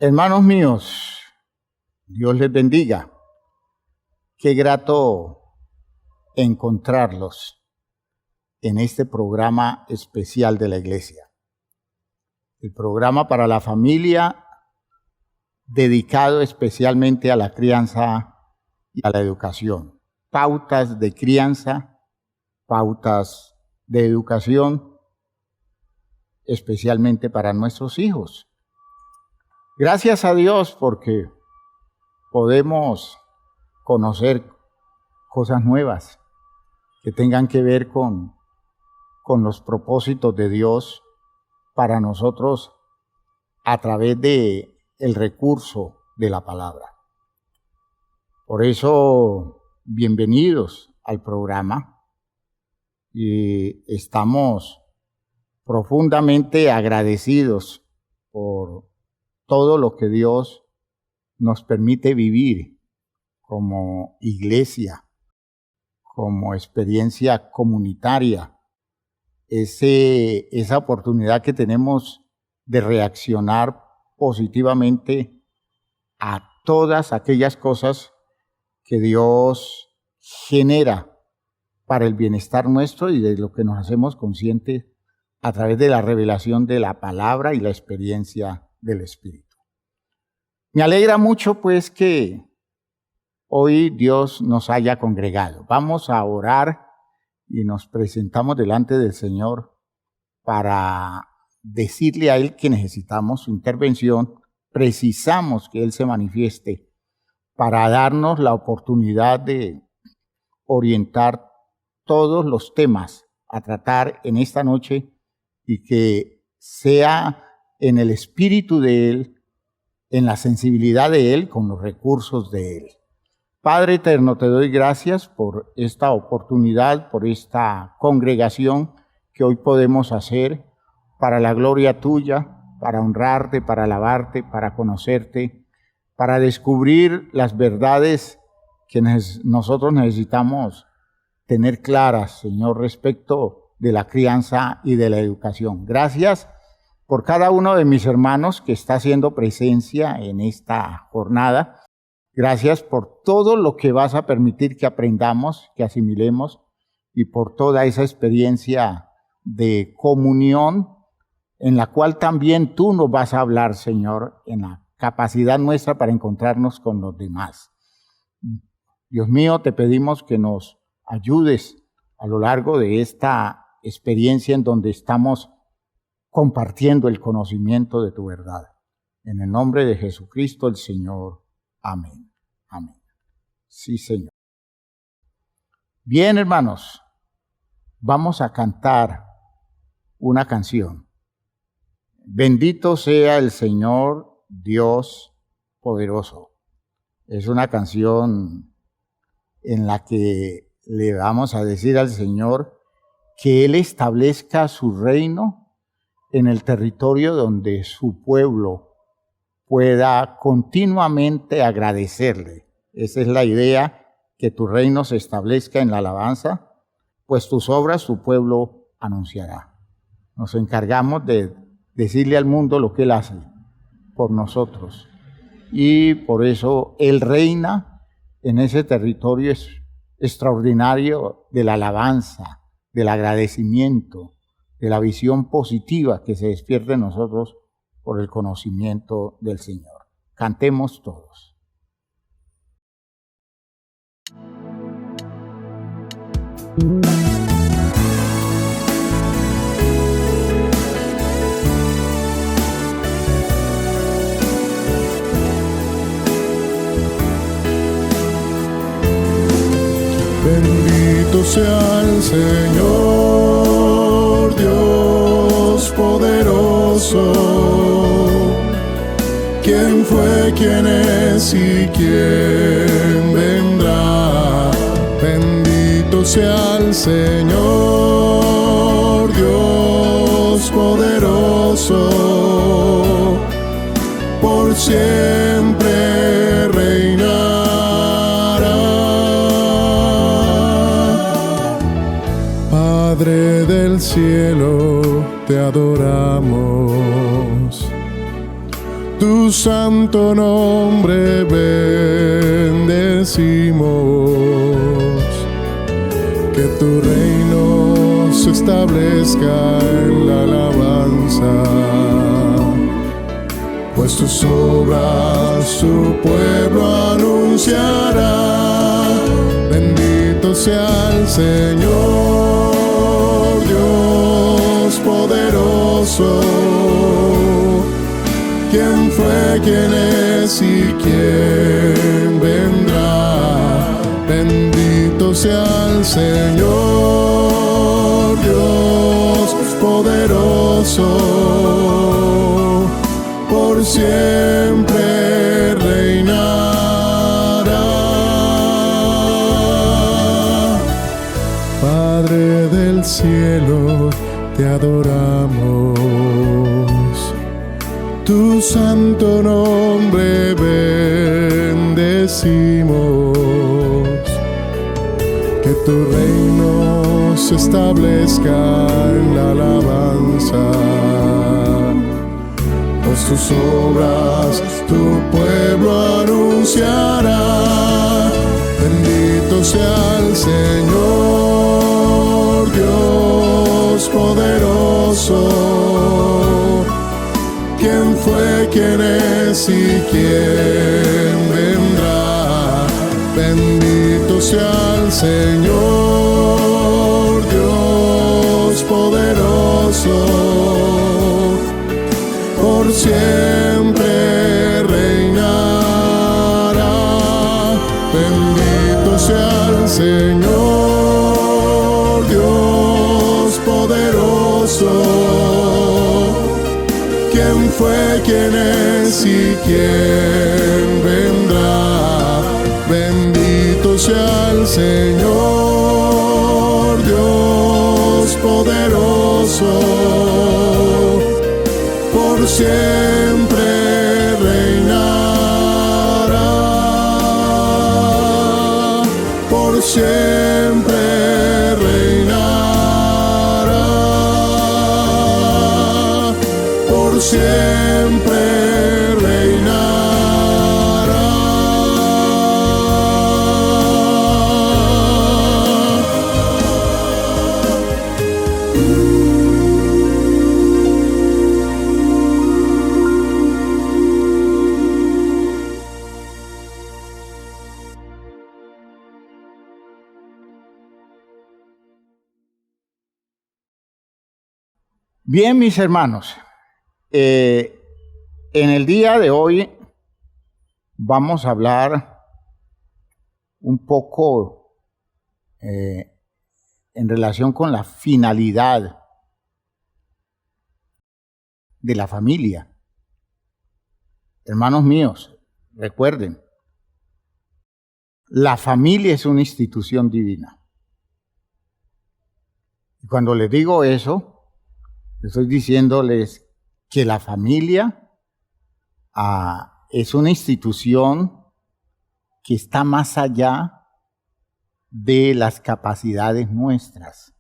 Hermanos míos, Dios les bendiga. Qué grato encontrarlos en este programa especial de la iglesia. El programa para la familia dedicado especialmente a la crianza y a la educación. Pautas de crianza, pautas de educación, especialmente para nuestros hijos. Gracias a Dios porque podemos conocer cosas nuevas que tengan que ver con los propósitos de Dios para nosotros a través de el recurso de la palabra. Por eso, bienvenidos al programa y estamos profundamente agradecidos por todo lo que Dios nos permite vivir como iglesia, como experiencia comunitaria, esa oportunidad que tenemos de reaccionar positivamente a todas aquellas cosas que Dios genera para el bienestar nuestro y de lo que nos hacemos conscientes a través de la revelación de la palabra y la experiencia del Espíritu. Me alegra mucho pues que hoy Dios nos haya congregado. Vamos a orar y nos presentamos delante del Señor para decirle a Él que necesitamos su intervención, precisamos que Él se manifieste para darnos la oportunidad de orientar todos los temas a tratar en esta noche y que sea en el espíritu de Él, en la sensibilidad de Él, con los recursos de Él. Padre eterno, te doy gracias por esta oportunidad, por esta congregación que hoy podemos hacer para la gloria tuya, para honrarte, para alabarte, para conocerte, para descubrir las verdades que nosotros necesitamos tener claras, Señor, respecto de la crianza y de la educación. Gracias por cada uno de mis hermanos que está haciendo presencia en esta jornada. Gracias por todo lo que vas a permitir que aprendamos, que asimilemos, y por toda esa experiencia de comunión en la cual también tú nos vas a hablar, Señor, en la capacidad nuestra para encontrarnos con los demás. Dios mío, te pedimos que nos ayudes a lo largo de esta experiencia en donde estamos compartiendo el conocimiento de tu verdad. En el nombre de Jesucristo el Señor. Amén. Amén. Sí, Señor. Bien, hermanos, vamos a cantar una canción. Bendito sea el Señor Dios poderoso. Es una canción en la que le vamos a decir al Señor que Él establezca su reino en el territorio donde su pueblo pueda continuamente agradecerle. Esa es la idea, que tu reino se establezca en la alabanza, pues tus obras tu pueblo anunciará. Nos encargamos de decirle al mundo lo que Él hace por nosotros. Y por eso Él reina en ese territorio extraordinario de la alabanza, del agradecimiento, de la visión positiva que se despierta en nosotros por el conocimiento del Señor. Cantemos todos. Bendito sea el Señor, Dios poderoso, quien fue, quien es y quien vendrá. Bendito sea el Señor, Dios poderoso, por siempre reinará. Padre del cielo, te adoramos. tu santo nombre bendecimos. Que tu reino se establezca en la alabanza, pues tus obras tu pueblo anunciará. Bendito sea el Señor, Dios poderoso, quién fue, quién es y quién vendrá. Bendito sea el Señor, Dios poderoso, por siempre reinará. Padre del cielo, te adoramos, tu santo nombre bendecimos. Que tu reino se establezca en la alabanza, pues tus obras tu pueblo anunciará. Bendito sea el Señor, Dios poderoso, quién fue, quién es y quién vendrá. Bendito sea el Señor, Dios poderoso, por siempre reinará. Bendito sea el Señor, Dios poderoso, quién fue, quién es y quién vendrá. Bendito sea el Señor, Dios poderoso, por siempre reinará, por siempre reinará, por siempre reinará. Bien, mis hermanos, en el día de hoy vamos a hablar un poco en relación con la finalidad de la familia. Hermanos míos, recuerden, la familia es una institución divina. Y cuando les digo eso, estoy diciéndoles que la familia es una institución que está más allá de las capacidades nuestras.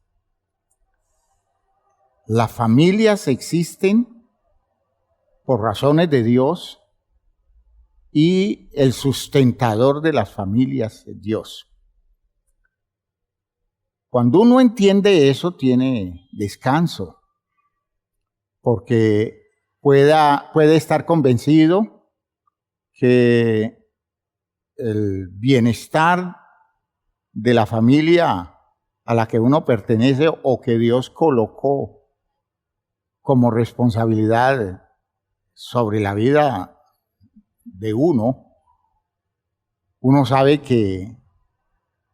Las familias existen por razones de Dios y el sustentador de las familias es Dios. Cuando uno entiende eso, tiene descanso, porque puede estar convencido que el bienestar de la familia a la que uno pertenece o que Dios colocó como responsabilidad sobre la vida de uno sabe que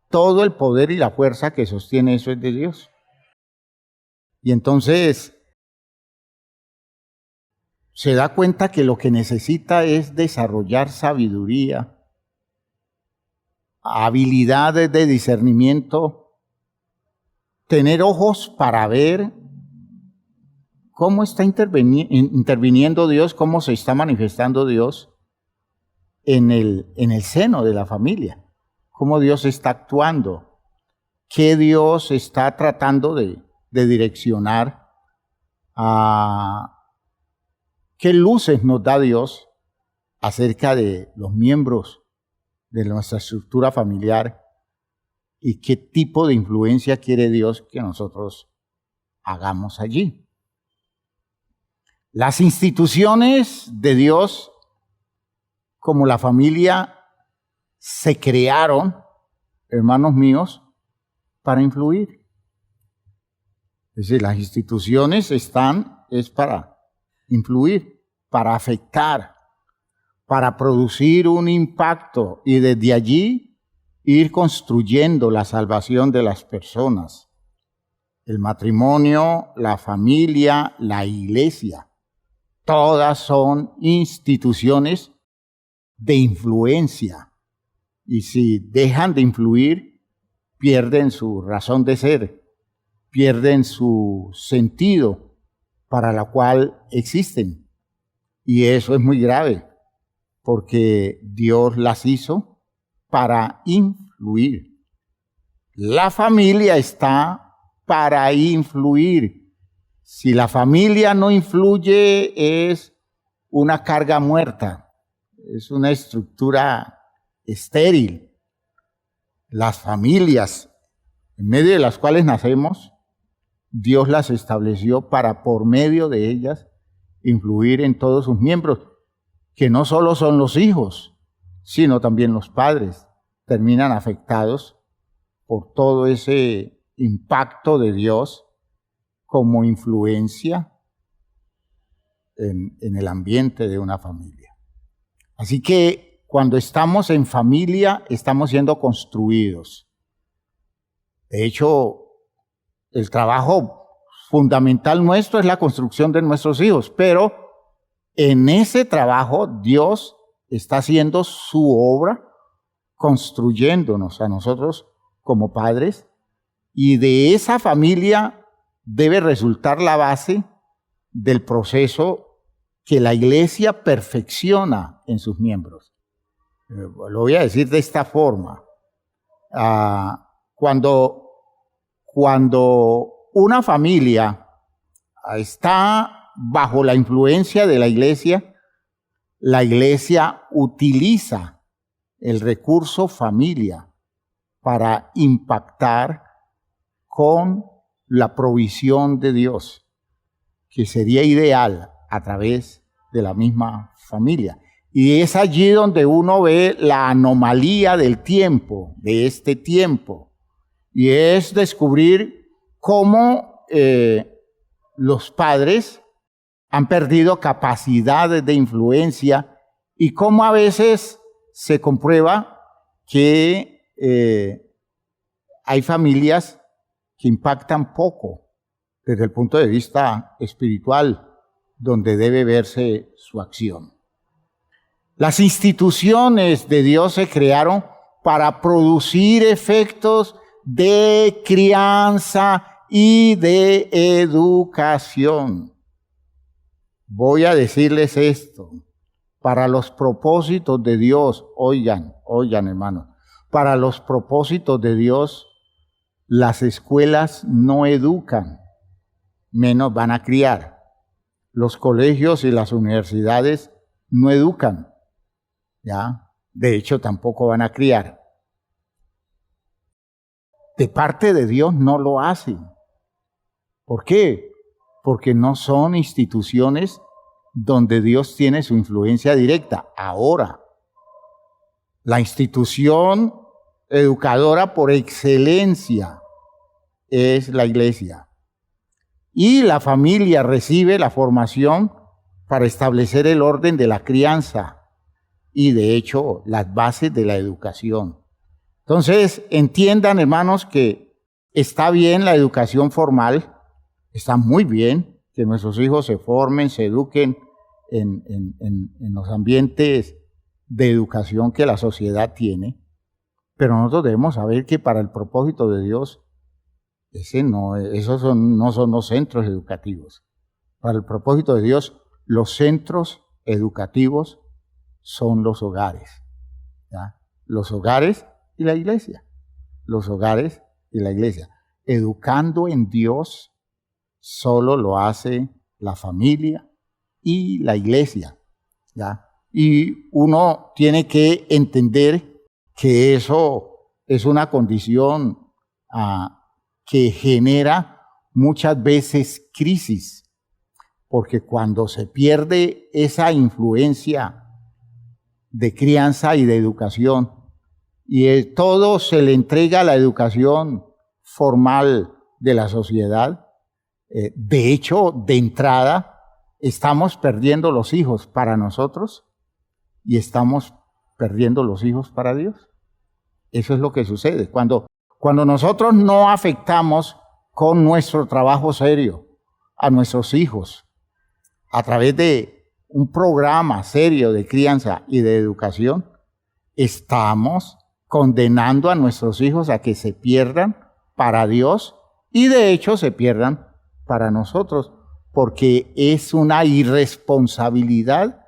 todo el poder y la fuerza que sostiene eso es de Dios. Y entonces se da cuenta que lo que necesita es desarrollar sabiduría, habilidades de discernimiento, tener ojos para ver cómo está interviniendo Dios, cómo se está manifestando Dios en el seno de la familia, cómo Dios está actuando, qué Dios está tratando de direccionar, qué luces nos da Dios acerca de los miembros de nuestra estructura familiar y qué tipo de influencia quiere Dios que nosotros hagamos allí. Las instituciones de Dios, como la familia, se crearon, hermanos míos, para influir. Es decir, las instituciones es para influir, para afectar, para producir un impacto y desde allí ir construyendo la salvación de las personas. El matrimonio, la familia, la iglesia, todas son instituciones de influencia. Y si dejan de influir, pierden su razón de ser, pierden su sentido para la cual existen. Y eso es muy grave, porque Dios las hizo para influir. La familia está para influir. Si la familia no influye, es una carga muerta, es una estructura estéril. Las familias, en medio de las cuales nacemos, Dios las estableció para, por medio de ellas, influir en todos sus miembros, que no solo son los hijos, sino también los padres, terminan afectados por todo ese impacto de Dios como influencia en el ambiente de una familia. Así que cuando estamos en familia, estamos siendo construidos. De hecho, el trabajo fundamental nuestro es la construcción de nuestros hijos, pero en ese trabajo Dios está haciendo su obra, construyéndonos a nosotros como padres, y de esa familia debe resultar la base del proceso que la iglesia perfecciona en sus miembros. Lo voy a decir de esta forma. Cuando una familia está bajo la influencia de la iglesia utiliza el recurso familia para impactar con la provisión de Dios, que sería ideal a través de la misma familia. Y es allí donde uno ve la anomalía del tiempo, de este tiempo, y es descubrir cómo los padres han perdido capacidades de influencia y cómo a veces se comprueba que hay familias que impactan poco desde el punto de vista espiritual, donde debe verse su acción. Las instituciones de Dios se crearon para producir efectos de crianza y de educación. Voy a decirles esto, para los propósitos de Dios, oigan hermanos, para los propósitos de Dios, las escuelas no educan, menos van a criar. Los colegios y las universidades no educan, ¿ya? De hecho, tampoco van a criar. De parte de Dios no lo hacen. ¿Por qué? Porque no son instituciones donde Dios tiene su influencia directa. Ahora, la institución educadora por excelencia es la iglesia. Y la familia recibe la formación para establecer el orden de la crianza y, de hecho, las bases de la educación. Entonces, entiendan, hermanos, que está bien la educación formal, está muy bien que nuestros hijos se formen, se eduquen en los ambientes de educación que la sociedad tiene, pero nosotros debemos saber que para el propósito de Dios, esos no son los centros educativos. Para el propósito de Dios, los centros educativos son los hogares, ¿ya? Los hogares y la iglesia. Los hogares y la iglesia. Educando en Dios solo lo hace la familia y la iglesia, ¿ya? y uno tiene que entender que eso es una condición que genera muchas veces crisis, porque cuando se pierde esa influencia de crianza y de educación, y todo se le entrega a la educación formal de la sociedad, de hecho, de entrada, estamos perdiendo los hijos para nosotros y estamos perdiendo los hijos para Dios. Eso es lo que sucede. Cuando nosotros no afectamos con nuestro trabajo serio a nuestros hijos a través de un programa serio de crianza y de educación, estamos condenando a nuestros hijos a que se pierdan para Dios y de hecho se pierdan para nosotros, porque es una irresponsabilidad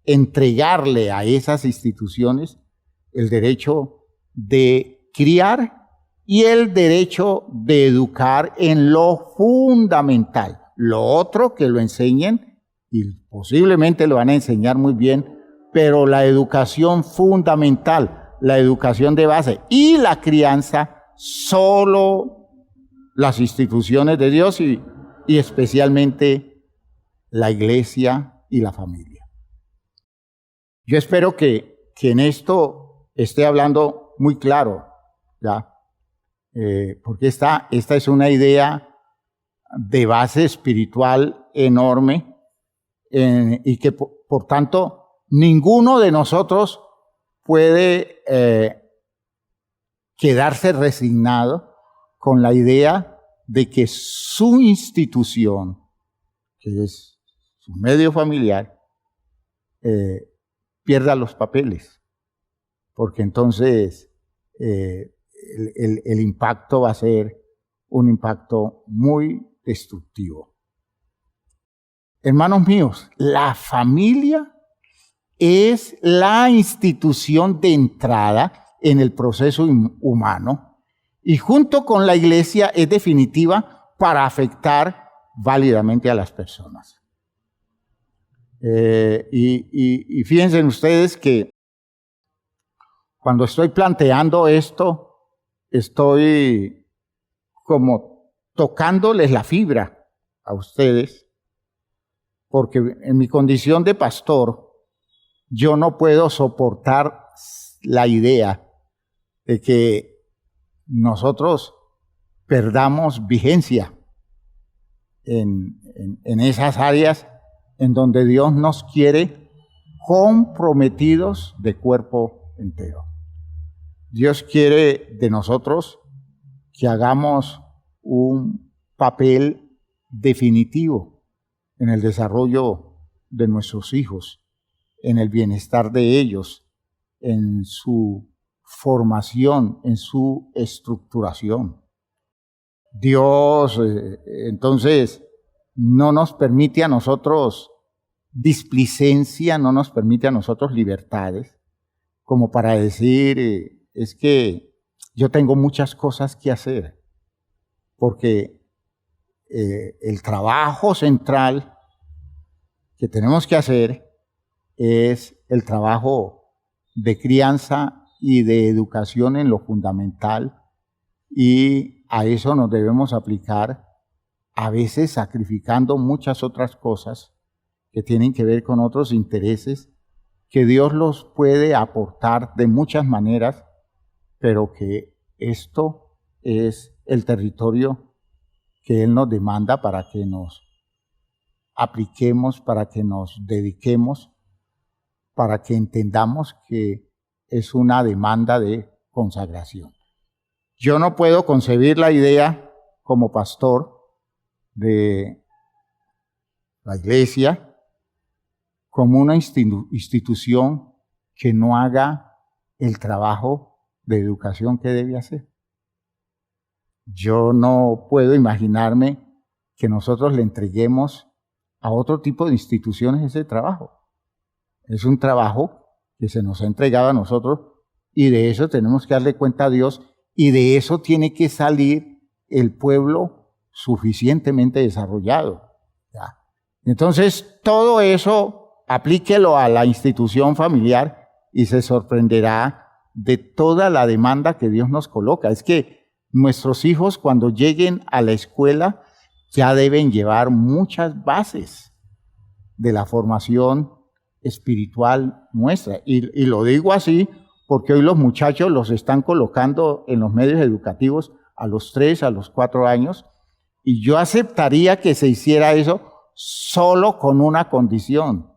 entregarle a esas instituciones el derecho de criar y el derecho de educar en lo fundamental. Lo otro que lo enseñen, y posiblemente lo van a enseñar muy bien, pero la educación fundamental, la educación de base y la crianza, solo las instituciones de Dios y especialmente la iglesia y la familia. Yo espero que en esto esté hablando muy claro, ¿ya? Porque esta es una idea de base espiritual enorme y que por tanto ninguno de nosotros puede quedarse resignado con la idea de que su institución, que es su medio familiar, pierda los papeles, porque entonces el impacto va a ser un impacto muy destructivo. Hermanos míos, la familia es la institución de entrada en el proceso humano y junto con la iglesia es definitiva para afectar válidamente a las personas. Y fíjense ustedes que cuando estoy planteando esto, estoy como tocándoles la fibra a ustedes, porque en mi condición de pastor, yo no puedo soportar la idea de que nosotros perdamos vigencia en esas áreas en donde Dios nos quiere comprometidos de cuerpo entero. Dios quiere de nosotros que hagamos un papel definitivo en el desarrollo de nuestros hijos, en el bienestar de ellos, en su formación, en su estructuración. Dios, entonces, no nos permite a nosotros displicencia, no nos permite a nosotros libertades, como para decir, es que yo tengo muchas cosas que hacer, porque el trabajo central que tenemos que hacer es el trabajo de crianza y de educación en lo fundamental, y a eso nos debemos aplicar, a veces sacrificando muchas otras cosas que tienen que ver con otros intereses que Dios los puede aportar de muchas maneras, pero que esto es el territorio que Él nos demanda para que nos apliquemos, para que nos dediquemos, para que entendamos que es una demanda de consagración. Yo no puedo concebir la idea como pastor de la iglesia como una institución que no haga el trabajo de educación que debe hacer. Yo no puedo imaginarme que nosotros le entreguemos a otro tipo de instituciones ese trabajo. Es un trabajo que se nos ha entregado a nosotros y de eso tenemos que darle cuenta a Dios y de eso tiene que salir el pueblo suficientemente desarrollado. ¿Ya? Entonces, todo eso aplíquelo a la institución familiar y se sorprenderá de toda la demanda que Dios nos coloca. Es que nuestros hijos, cuando lleguen a la escuela, ya deben llevar muchas bases de la formación espiritual nuestra. Y lo digo así porque hoy los muchachos los están colocando en los medios educativos a los 3, a los 4 años, y yo aceptaría que se hiciera eso solo con una condición,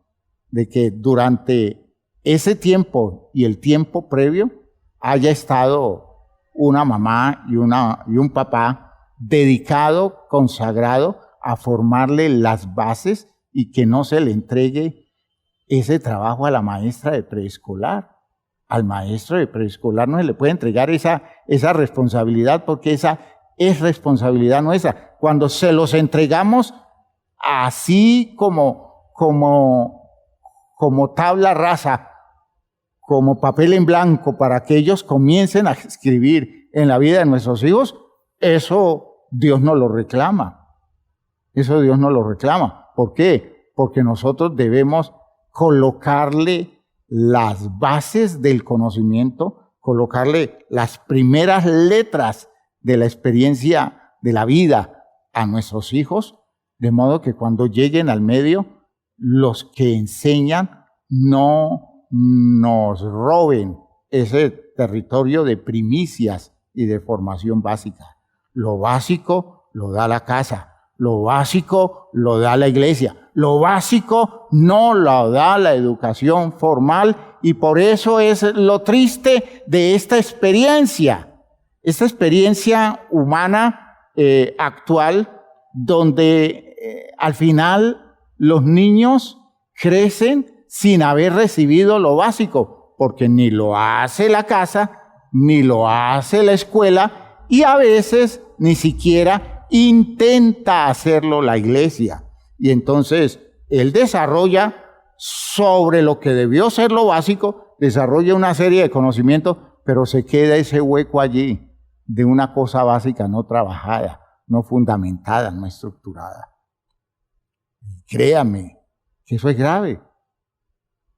de que durante ese tiempo y el tiempo previo haya estado una mamá y un papá dedicado, consagrado a formarle las bases y que no se le entregue ese trabajo a la maestra de preescolar. Al maestro de preescolar no se le puede entregar esa responsabilidad porque esa es responsabilidad nuestra. Cuando se los entregamos así como tabla rasa, como papel en blanco para que ellos comiencen a escribir en la vida de nuestros hijos, eso Dios no lo reclama. Eso Dios no lo reclama. ¿Por qué? Porque nosotros debemos colocarle las bases del conocimiento, colocarle las primeras letras de la experiencia de la vida a nuestros hijos, de modo que cuando lleguen al medio, los que enseñan no nos roben ese territorio de primicias y de formación básica. Lo básico lo da la casa, lo básico lo da la iglesia, lo básico no lo da la educación formal, y por eso es lo triste de esta experiencia humana actual, donde al final los niños crecen sin haber recibido lo básico, porque ni lo hace la casa, ni lo hace la escuela, y a veces ni siquiera intenta hacerlo la iglesia. Y entonces él desarrolla sobre lo que debió ser lo básico, desarrolla una serie de conocimientos, pero se queda ese hueco allí de una cosa básica no trabajada, no fundamentada, no estructurada. Créame, que eso es grave.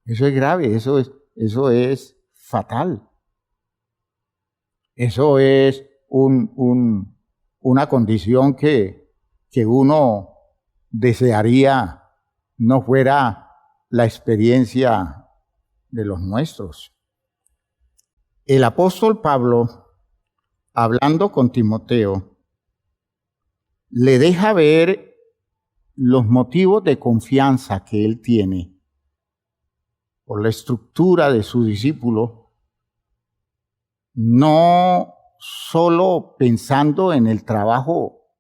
Eso es grave, eso es fatal. Eso es una condición que uno desearía no fuera la experiencia de los nuestros. El apóstol Pablo, hablando con Timoteo, le deja ver los motivos de confianza que él tiene por la estructura de su discípulo, no solo pensando en el trabajo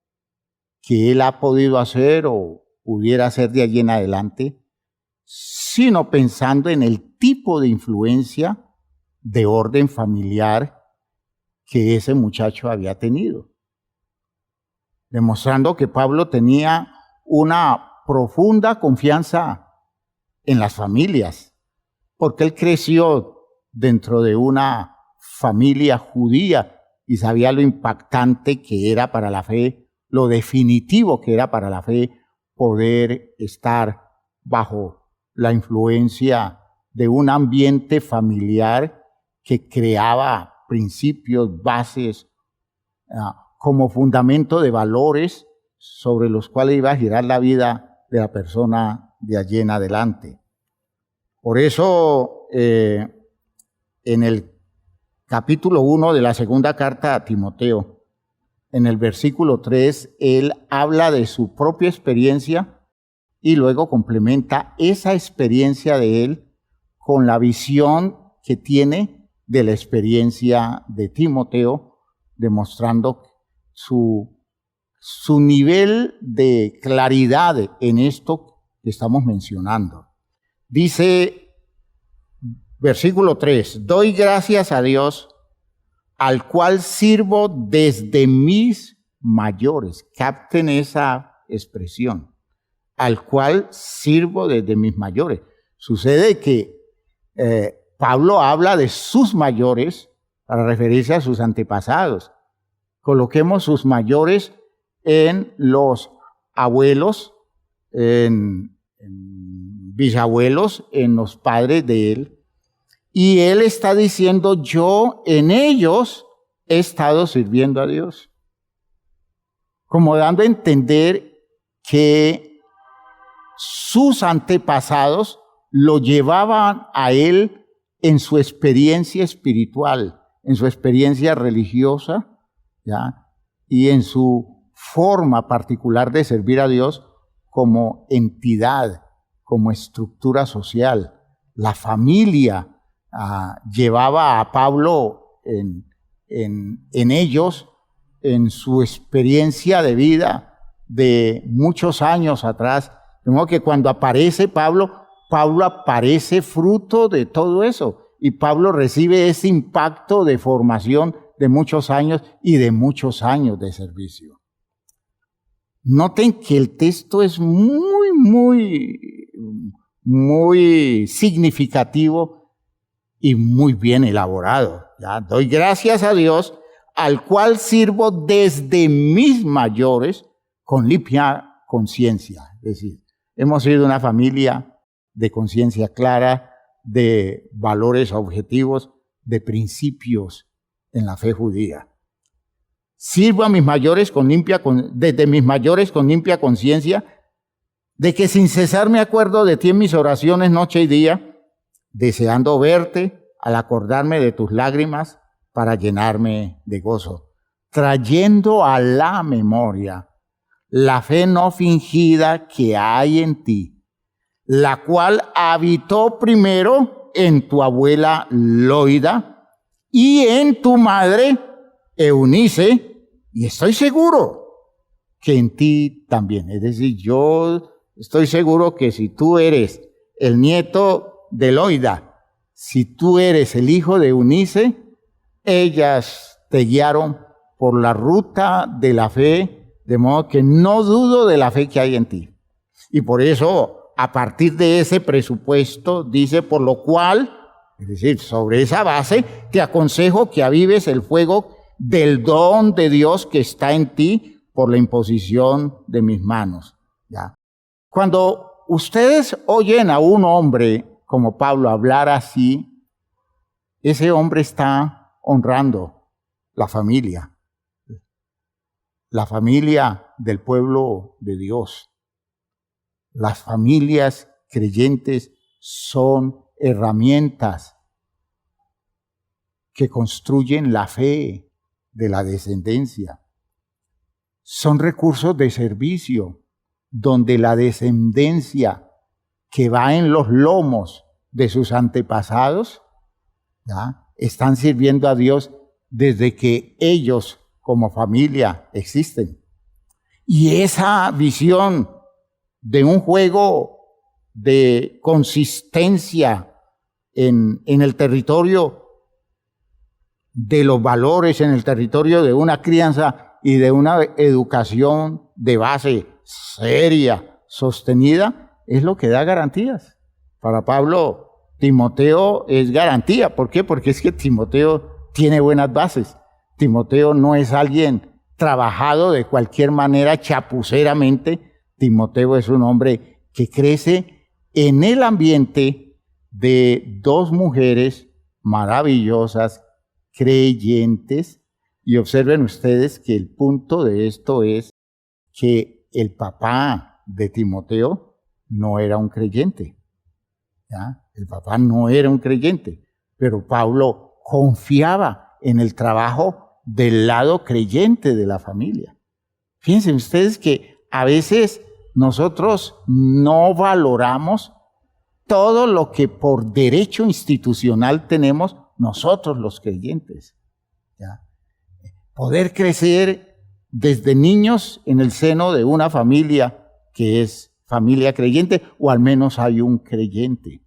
que él ha podido hacer o pudiera hacer de allí en adelante, sino pensando en el tipo de influencia de orden familiar que ese muchacho había tenido, demostrando que Pablo tenía una profunda confianza en las familias, porque él creció dentro de una familia judía y sabía lo impactante que era para la fe, lo definitivo que era para la fe poder estar bajo la influencia de un ambiente familiar que creaba principios, bases, como fundamento de valores sobre los cuales iba a girar la vida de la persona de allí en adelante. Por eso, en el capítulo 1 de la segunda carta a Timoteo, en el versículo 3, él habla de su propia experiencia y luego complementa esa experiencia de él con la visión que tiene de la experiencia de Timoteo, demostrando su nivel de claridad en esto que estamos mencionando. Dice, versículo 3, doy gracias a Dios, al cual sirvo desde mis mayores. Capten esa expresión, al cual sirvo desde mis mayores. Sucede que Pablo habla de sus mayores para referirse a sus antepasados. Coloquemos sus mayores en los abuelos, en bisabuelos, en los padres de él. Y él está diciendo, yo en ellos he estado sirviendo a Dios. Como dando a entender que sus antepasados lo llevaban a él en su experiencia espiritual, en su experiencia religiosa, ¿ya? Y en su forma particular de servir a Dios como entidad, como estructura social. La familia llevaba a Pablo en ellos, en su experiencia de vida de muchos años atrás. De modo que cuando aparece Pablo aparece fruto de todo eso. Y Pablo recibe ese impacto de formación de muchos años y de muchos años de servicio. Noten que el texto es muy significativo y muy bien elaborado. ¿Ya? Doy gracias a Dios, al cual sirvo desde mis mayores con limpia conciencia. Es decir, hemos sido una familia de conciencia clara, de valores objetivos, de principios en la fe judía. Sirvo a mis mayores desde mis mayores con limpia conciencia, de que sin cesar me acuerdo de ti en mis oraciones noche y día, deseando verte al acordarme de tus lágrimas para llenarme de gozo, trayendo a la memoria la fe no fingida que hay en ti, la cual habitó primero en tu abuela Loida y en tu madre Eunice, y estoy seguro que en ti también. Es decir, yo estoy seguro que si tú eres el nieto de Loida, si tú eres el hijo de Eunice, ellas te guiaron por la ruta de la fe, de modo que no dudo de la fe que hay en ti. Y por eso, a partir de ese presupuesto, dice, por lo cual, es decir, sobre esa base, te aconsejo que avives el fuego del don de Dios que está en ti por la imposición de mis manos. ¿Ya? Cuando ustedes oyen a un hombre como Pablo hablar así, ese hombre está honrando la familia del pueblo de Dios. Las familias creyentes son herramientas que construyen la fe de la descendencia. Son recursos de servicio donde la descendencia que va en los lomos de sus antepasados, ¿ya? Están sirviendo a Dios desde que ellos como familia existen. Y esa visión de un juego de consistencia en el territorio de los valores, en el territorio de una crianza y de una educación de base seria, sostenida, es lo que da garantías. Para Pablo, Timoteo es garantía. ¿Por qué? Porque es que Timoteo tiene buenas bases. Timoteo no es alguien trabajado de cualquier manera chapuceramente. Timoteo es un hombre que crece en el ambiente de dos mujeres maravillosas, creyentes, y observen ustedes que el punto de esto es que el papá de Timoteo no era un creyente. ¿Ya? El papá no era un creyente, pero Pablo confiaba en el trabajo del lado creyente de la familia. Fíjense ustedes que a veces nosotros no valoramos todo lo que por derecho institucional tenemos nosotros los creyentes. ¿Ya? Poder crecer desde niños en el seno de una familia que es familia creyente, o al menos hay un creyente.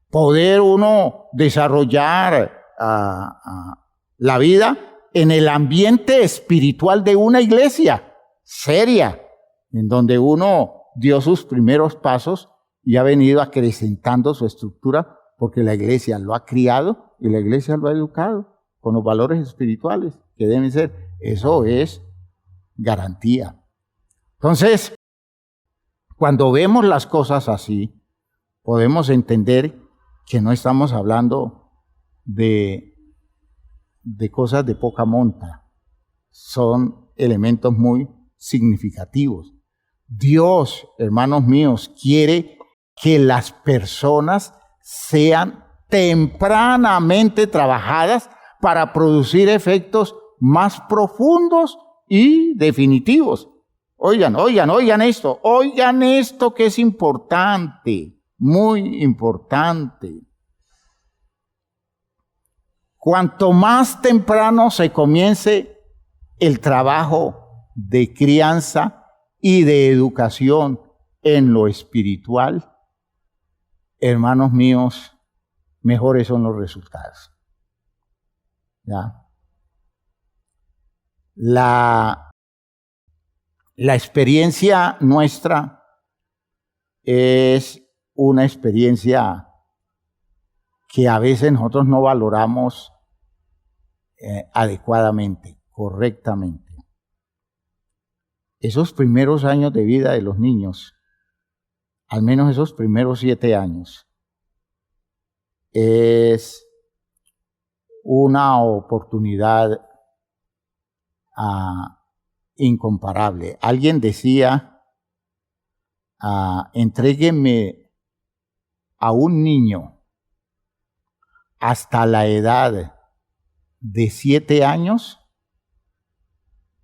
Poder uno desarrollar la vida en el ambiente espiritual de una iglesia seria, en donde uno dio sus primeros pasos y ha venido acrecentando su estructura porque la iglesia lo ha criado y la iglesia lo ha educado con los valores espirituales que deben ser. Eso es garantía. Entonces, cuando vemos las cosas así, podemos entender que no estamos hablando de cosas de poca monta. Son elementos muy significativos. Dios, hermanos míos, quiere que las personas sean tempranamente trabajadas para producir efectos más profundos y definitivos. Oigan esto que es importante, muy importante. Cuanto más temprano se comience el trabajo de crianza y de educación en lo espiritual, hermanos míos, mejores son los resultados. ¿Ya? La experiencia nuestra es una experiencia que a veces nosotros no valoramos adecuadamente, correctamente. Esos primeros años de vida de los niños, al menos esos primeros 7 años, es una oportunidad incomparable. Alguien decía, entréguenme a un niño hasta la edad de 7 años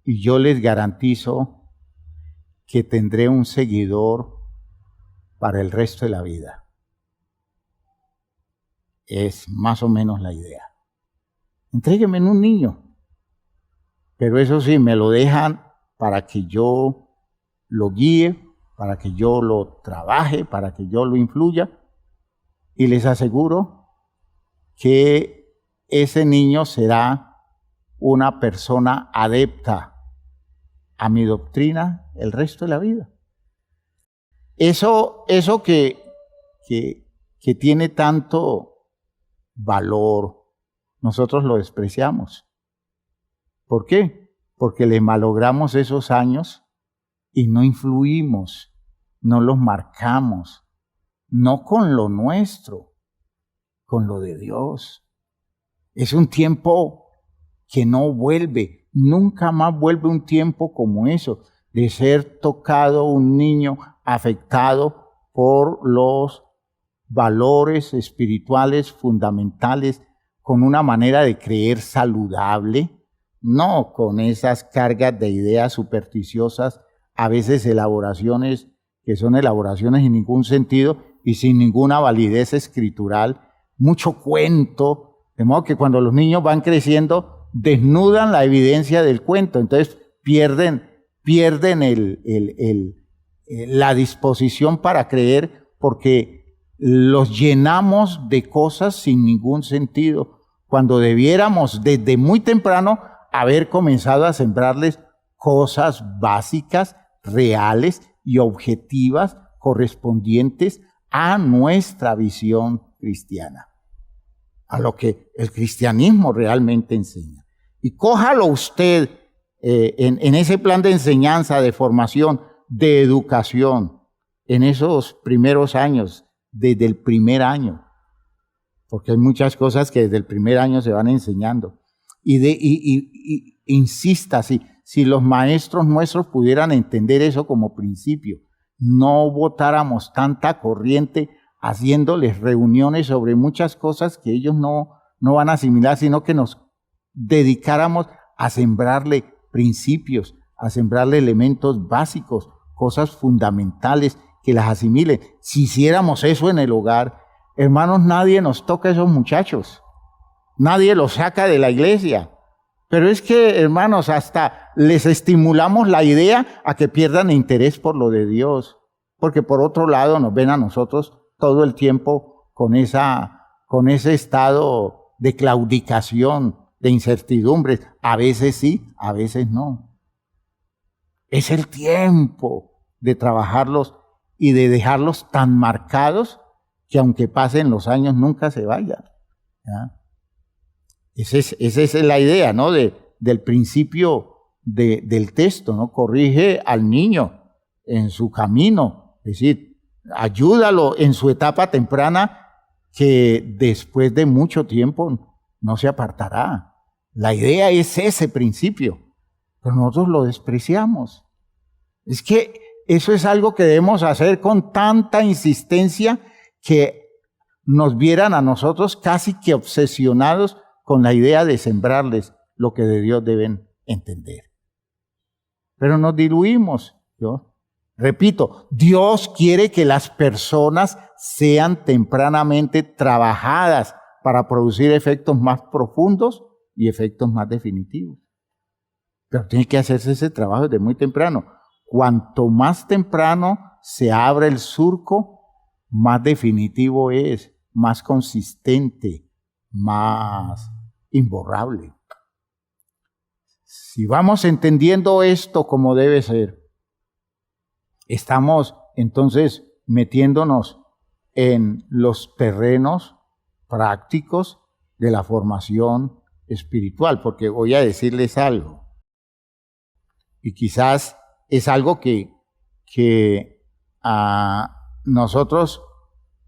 y yo les garantizo que tendré un seguidor para el resto de la vida. Es más o menos la idea. Entréguenme en un niño, pero eso sí, me lo dejan para que yo lo guíe, para que yo lo trabaje, para que yo lo influya, y les aseguro que ese niño será una persona adepta a mi doctrina el resto de la vida. Eso que tiene tanto valor, nosotros lo despreciamos. ¿Por qué? Porque le malogramos esos años y no influimos, no los marcamos, no con lo nuestro, con lo de Dios. Es un tiempo que no vuelve, nunca más vuelve un tiempo como eso, de ser tocado un niño afectado por los valores espirituales fundamentales, con una manera de creer saludable, no con esas cargas de ideas supersticiosas, a veces elaboraciones que son elaboraciones sin ningún sentido y sin ninguna validez escritural, mucho cuento, de modo que cuando los niños van creciendo desnudan la evidencia del cuento, entonces pierden la disposición para creer porque los llenamos de cosas sin ningún sentido, cuando debiéramos desde muy temprano haber comenzado a sembrarles cosas básicas, reales y objetivas correspondientes a nuestra visión cristiana, a lo que el cristianismo realmente enseña. Y cójalo usted en ese plan de enseñanza, de formación, de educación, en esos primeros años, desde el primer año, porque hay muchas cosas que desde el primer año se van enseñando. Y insista, si los maestros nuestros pudieran entender eso como principio, no botáramos tanta corriente haciéndoles reuniones sobre muchas cosas que ellos no van a asimilar, sino que nos dedicáramos a sembrarle principios, a sembrarle elementos básicos, cosas fundamentales que las asimilen. Si hiciéramos eso en el hogar, hermanos, nadie nos toca a esos muchachos, nadie los saca de la iglesia. Pero es que, hermanos, hasta les estimulamos la idea a que pierdan interés por lo de Dios, porque por otro lado nos ven a nosotros todo el tiempo con ese estado de claudicación, de incertidumbres. A veces sí, a veces no. Es el tiempo de trabajarlos y de dejarlos tan marcados que aunque pasen los años nunca se vayan. ¿Ya? Esa es la idea, ¿no? Del principio del texto, ¿no? Corrige al niño en su camino. Es decir, Ayúdalo en su etapa temprana, que después de mucho tiempo no se apartará. La idea es ese principio, pero nosotros lo despreciamos. Es que eso es algo que debemos hacer con tanta insistencia que nos vieran a nosotros casi que obsesionados con la idea de sembrarles lo que de Dios deben entender. Pero nos diluimos. Yo repito, Dios quiere que las personas sean tempranamente trabajadas para producir efectos más profundos y efectos más definitivos. Pero tiene que hacerse ese trabajo desde muy temprano. Cuanto más temprano se abre el surco, más definitivo es, más consistente, más imborrable. Si vamos entendiendo esto como debe ser, estamos entonces metiéndonos en los terrenos prácticos de la formación espiritual, porque voy a decirles algo, y quizás es algo que nosotros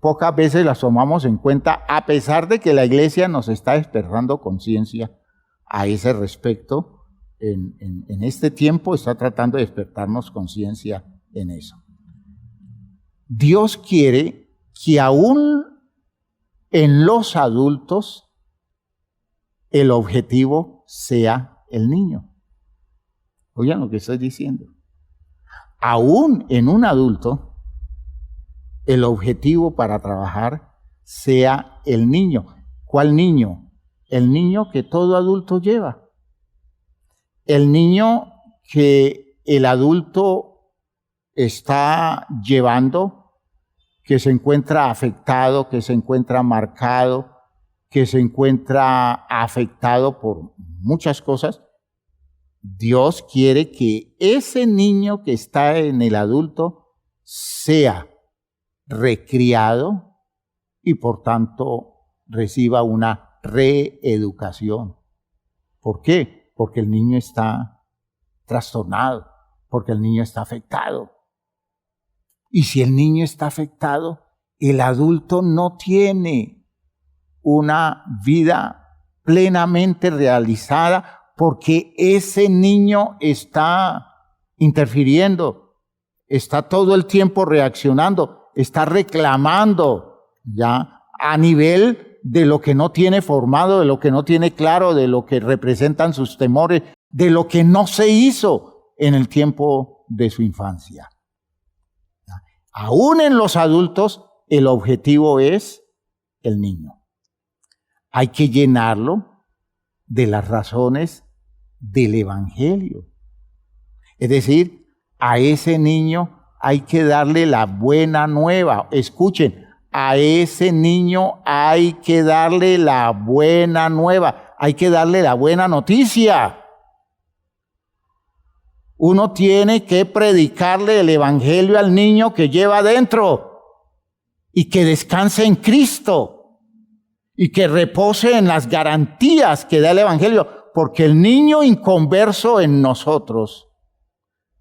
pocas veces las tomamos en cuenta, a pesar de que la iglesia nos está despertando conciencia a ese respecto. En este tiempo está tratando de despertarnos conciencia en eso. Dios quiere que aún en los adultos el objetivo sea el niño. Oigan lo que estoy diciendo. Aún en un adulto, el objetivo para trabajar sea el niño. ¿Cuál niño? El niño que todo adulto lleva. El niño que el adulto está llevando, que se encuentra afectado, que se encuentra marcado, que se encuentra afectado por muchas cosas. Dios quiere que ese niño que está en el adulto sea recriado y por tanto reciba una reeducación. ¿Por qué? Porque el niño está trastornado, porque el niño está afectado. Y si el niño está afectado, el adulto no tiene una vida plenamente realizada porque ese niño está interfiriendo, está todo el tiempo reaccionando, está reclamando ya a nivel de lo que no tiene formado, de lo que no tiene claro, de lo que representan sus temores, de lo que no se hizo en el tiempo de su infancia. Aún en los adultos, el objetivo es el niño. Hay que llenarlo de las razones del Evangelio. Es decir, a ese niño hay que darle la buena nueva. Escuchen, a ese niño hay que darle la buena nueva, hay que darle la buena noticia. Uno tiene que predicarle el Evangelio al niño que lleva adentro y que descanse en Cristo y que repose en las garantías que da el Evangelio, porque el niño inconverso en nosotros,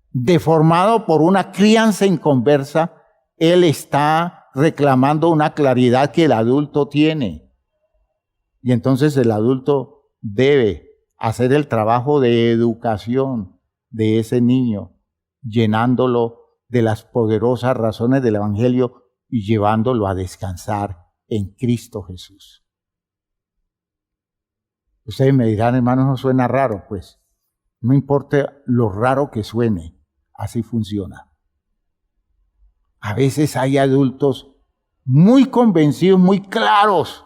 deformado por una crianza inconversa, él está reclamando una claridad que el adulto tiene. Y entonces el adulto debe hacer el trabajo de educación de ese niño, llenándolo de las poderosas razones del Evangelio y llevándolo a descansar en Cristo Jesús. Ustedes me dirán, hermanos, ¿no suena raro? Pues no importa lo raro que suene, así funciona. A veces hay adultos muy convencidos, muy claros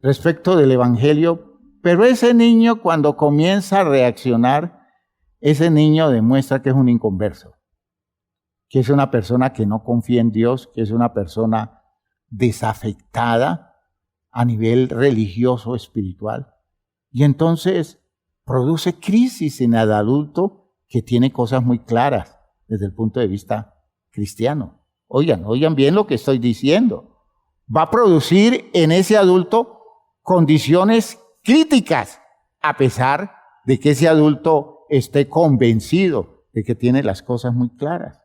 respecto del Evangelio, pero ese niño cuando comienza a reaccionar, ese niño demuestra que es un inconverso, que es una persona que no confía en Dios, que es una persona desafectada a nivel religioso, espiritual. Y entonces produce crisis en el adulto que tiene cosas muy claras desde el punto de vista cristiano. Oigan bien lo que estoy diciendo. Va a producir en ese adulto condiciones críticas, a pesar de que ese adulto esté convencido de que tiene las cosas muy claras.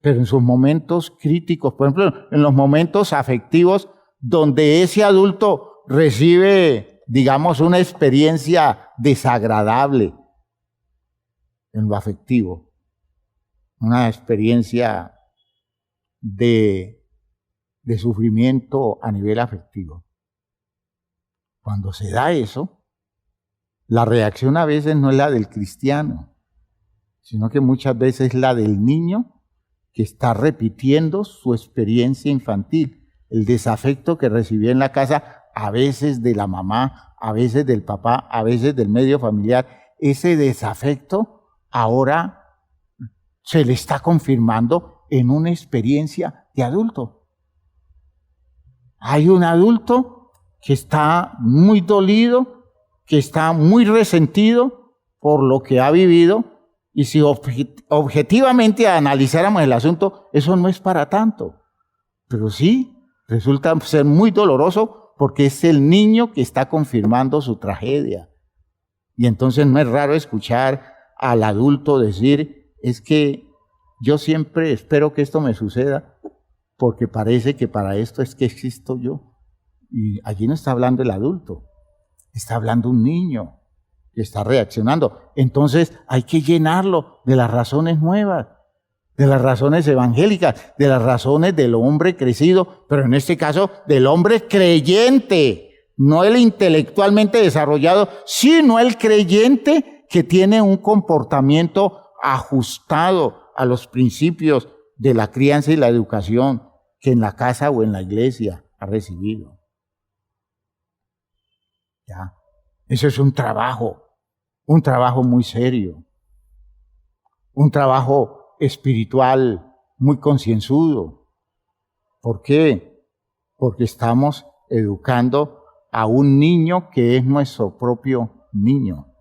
pero en sus momentos críticos, por ejemplo, en los momentos afectivos, donde ese adulto recibe, digamos, una experiencia desagradable en lo afectivo, una experiencia de sufrimiento a nivel afectivo. Cuando se da eso, la reacción a veces no es la del cristiano, sino que muchas veces es la del niño que está repitiendo su experiencia infantil, el desafecto que recibió en la casa, a veces de la mamá, a veces del papá, a veces del medio familiar. Ese desafecto ahora se le está confirmando en una experiencia de adulto. Hay un adulto que está muy dolido, que está muy resentido por lo que ha vivido, y si objetivamente analizáramos el asunto, eso no es para tanto. Pero sí, resulta ser muy doloroso porque es el niño que está confirmando su tragedia. Y entonces no es raro escuchar al adulto decir, es que yo siempre espero que esto me suceda porque parece que para esto es que existo yo. Y allí no está hablando el adulto, está hablando un niño que está reaccionando. Entonces hay que llenarlo de las razones nuevas, de las razones evangélicas, de las razones del hombre crecido, pero en este caso del hombre creyente, no el intelectualmente desarrollado, sino el creyente que tiene un comportamiento ajustado a los principios de la crianza y la educación que en la casa o en la iglesia ha recibido. ¿Ya? Eso es un trabajo muy serio, un trabajo espiritual muy concienzudo. ¿Por qué? Porque estamos educando a un niño que es nuestro propio niño.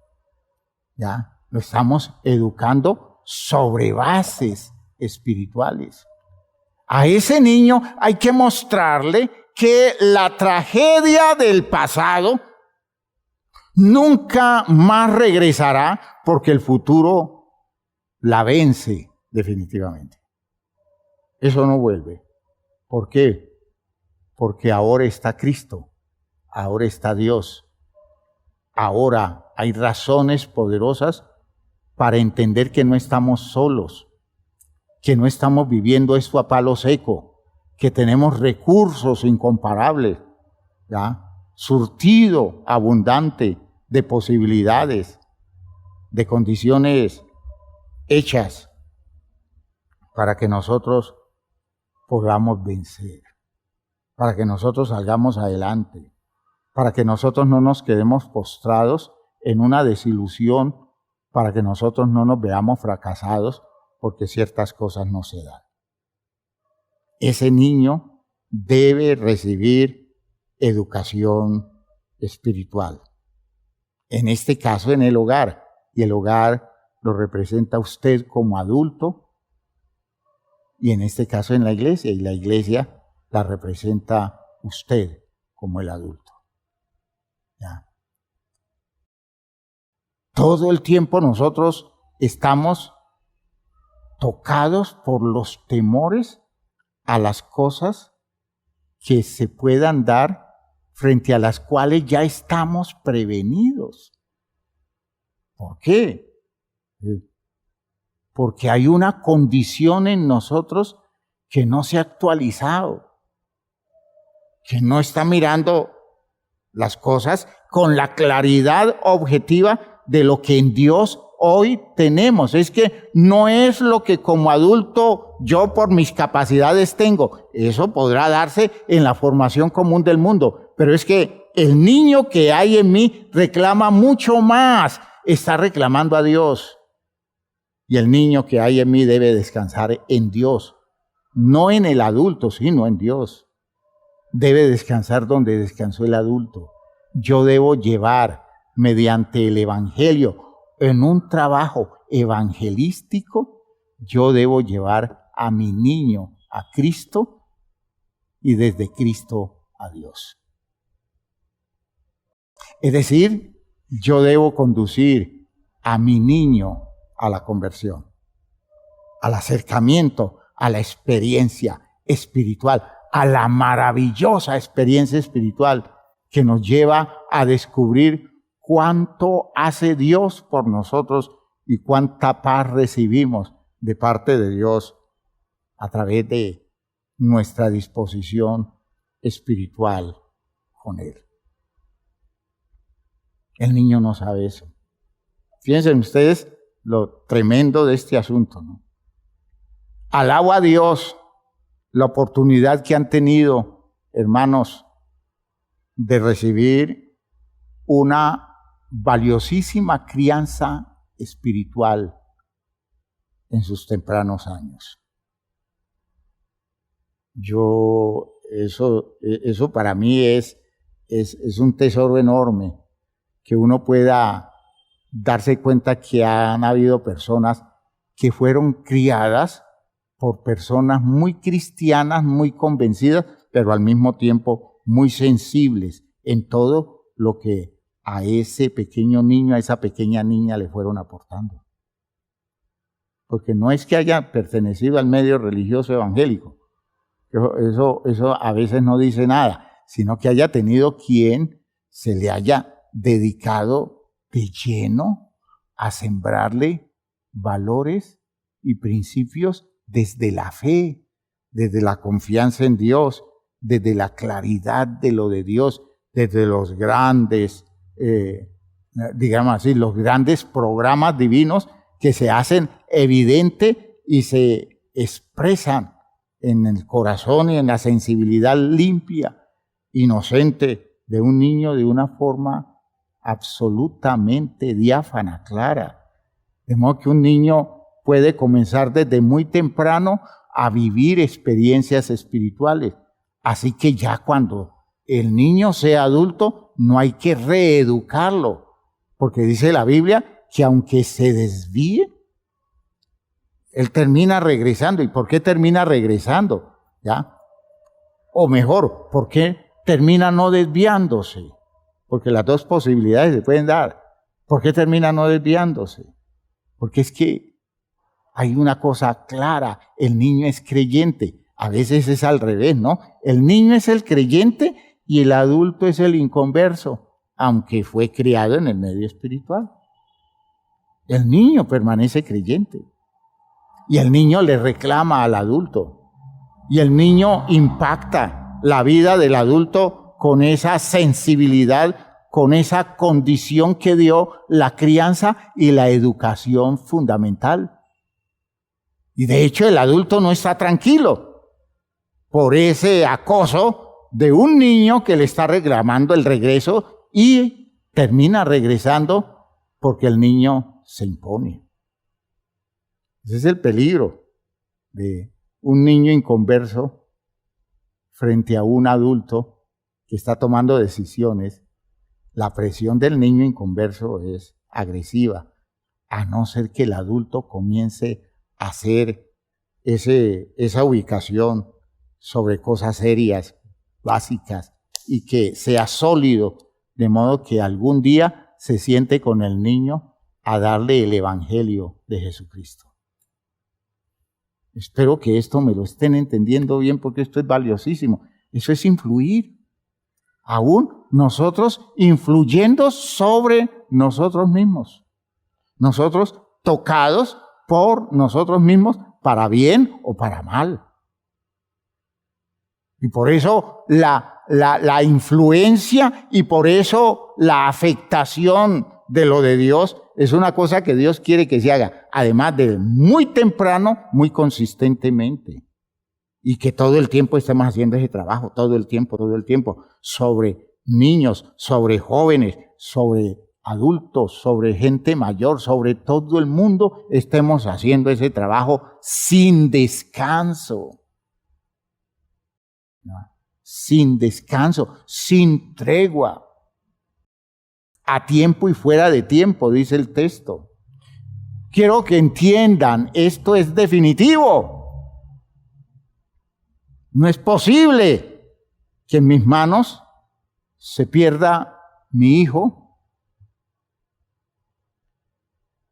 ¿Ya? Lo estamos educando sobre bases espirituales. A ese niño hay que mostrarle que la tragedia del pasado nunca más regresará porque el futuro la vence definitivamente. Eso no vuelve. ¿Por qué? Porque ahora está Cristo, ahora está Dios. Ahora hay razones poderosas para entender que no estamos solos, que no estamos viviendo esto a palo seco, que tenemos recursos incomparables, ¿ya? Surtido abundante de posibilidades, de condiciones hechas para que nosotros podamos vencer, para que nosotros salgamos adelante, para que nosotros no nos quedemos postrados en una desilusión, para que nosotros no nos veamos fracasados porque ciertas cosas no se dan. Ese niño debe recibir educación espiritual. En este caso, en el hogar. Y el hogar lo representa usted como adulto. Y en este caso, en la iglesia. Y la iglesia la representa usted como el adulto. ¿Ya? Todo el tiempo nosotros estamos tocados por los temores a las cosas que se puedan dar frente a las cuales ya estamos prevenidos. ¿Por qué? Porque hay una condición en nosotros que no se ha actualizado, que no está mirando las cosas con la claridad objetiva de lo que en Dios hoy tenemos. Es que no es lo que como adulto yo por mis capacidades tengo. Eso podrá darse en la formación común del mundo. Pero es que el niño que hay en mí reclama mucho más. Está reclamando a Dios. Y el niño que hay en mí debe descansar en Dios. No en el adulto, sino en Dios. Debe descansar donde descansó el adulto. Yo debo llevar mediante el Evangelio, en un trabajo evangelístico, yo debo llevar a mi niño a Cristo y desde Cristo a Dios. Es decir, yo debo conducir a mi niño a la conversión, al acercamiento a la experiencia espiritual, a la maravillosa experiencia espiritual que nos lleva a descubrir cuánto hace Dios por nosotros y cuánta paz recibimos de parte de Dios a través de nuestra disposición espiritual con Él. El niño no sabe eso. Fíjense ustedes lo tremendo de este asunto, ¿no? Alabo a Dios la oportunidad que han tenido, hermanos, de recibir una valiosísima crianza espiritual en sus tempranos años. Eso para mí es un tesoro enorme, que uno pueda darse cuenta que han habido personas que fueron criadas por personas muy cristianas, muy convencidas, pero al mismo tiempo muy sensibles en todo lo que a ese pequeño niño, a esa pequeña niña le fueron aportando. Porque no es que haya pertenecido al medio religioso evangélico, eso a veces no dice nada, sino que haya tenido quien se le haya dedicado de lleno a sembrarle valores y principios desde la fe, desde la confianza en Dios, desde la claridad de lo de Dios, desde los grandes, digamos así, los grandes programas divinos que se hacen evidente y se expresan en el corazón y en la sensibilidad limpia, inocente de un niño de una forma absolutamente diáfana, clara. De modo que un niño puede comenzar desde muy temprano a vivir experiencias espirituales. Así que ya cuando el niño sea adulto, no hay que reeducarlo, porque dice la Biblia que aunque se desvíe, él termina regresando. ¿Y por qué termina regresando? ¿Ya? O mejor, ¿por qué termina no desviándose? Porque las dos posibilidades se pueden dar. ¿Por qué termina no desviándose? Porque es que hay una cosa clara, el niño es creyente. A veces es al revés, ¿no? El niño es el creyente y el adulto es el inconverso, aunque fue criado en el medio espiritual. El niño permanece creyente y el niño le reclama al adulto y el niño impacta la vida del adulto con esa sensibilidad, con esa condición que dio la crianza y la educación fundamental. Y de hecho el adulto no está tranquilo por ese acoso de un niño que le está reclamando el regreso y termina regresando porque el niño se impone. Ese es el peligro de un niño inconverso frente a un adulto que está tomando decisiones. La presión del niño inconverso es agresiva, a no ser que el adulto comience a hacer esa ubicación sobre cosas serias, básicas, y que sea sólido, de modo que algún día se siente con el niño a darle el evangelio de Jesucristo. Espero que esto me lo estén entendiendo bien, porque esto es valiosísimo. Eso es influir. Aún nosotros influyendo sobre nosotros mismos. Nosotros tocados por nosotros mismos, para bien o para mal. Y por eso la influencia y por eso la afectación de lo de Dios es una cosa que Dios quiere que se haga, además de muy temprano, muy consistentemente. Y que todo el tiempo estemos haciendo ese trabajo, todo el tiempo, sobre niños, sobre jóvenes, sobre adultos, sobre gente mayor, sobre todo el mundo, estemos haciendo ese trabajo sin descanso. ¿No? Sin descanso, sin tregua. A tiempo y fuera de tiempo, dice el texto. Quiero que entiendan, esto es definitivo. No es posible que en mis manos se pierda mi hijo,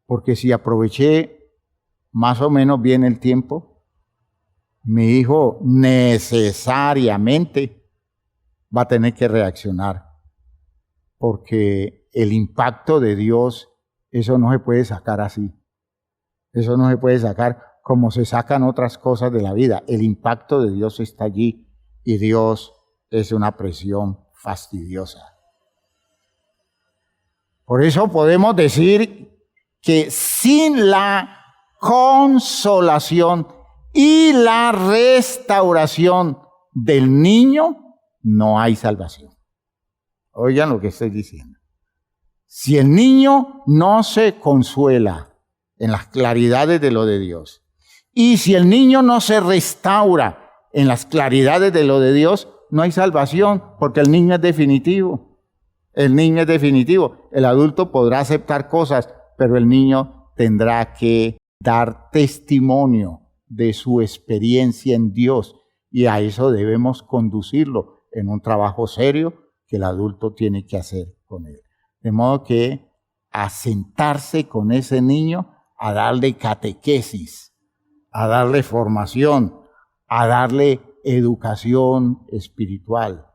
porque si aproveché más o menos bien el tiempo, mi hijo necesariamente va a tener que reaccionar, porque el impacto de Dios, eso no se puede sacar así. Eso no se puede sacar como se sacan otras cosas de la vida. El impacto de Dios está allí y Dios es una presión fastidiosa. Por eso podemos decir que sin la consolación y la restauración del niño no hay salvación. Oigan lo que estoy diciendo. Si el niño no se consuela en las claridades de lo de Dios, y si el niño no se restaura en las claridades de lo de Dios, no hay salvación, porque el niño es definitivo. El niño es definitivo. El adulto podrá aceptar cosas, pero el niño tendrá que dar testimonio de su experiencia en Dios, y a eso debemos conducirlo en un trabajo serio que el adulto tiene que hacer con él. De modo que a sentarse con ese niño, a darle catequesis, a darle formación, a darle educación espiritual,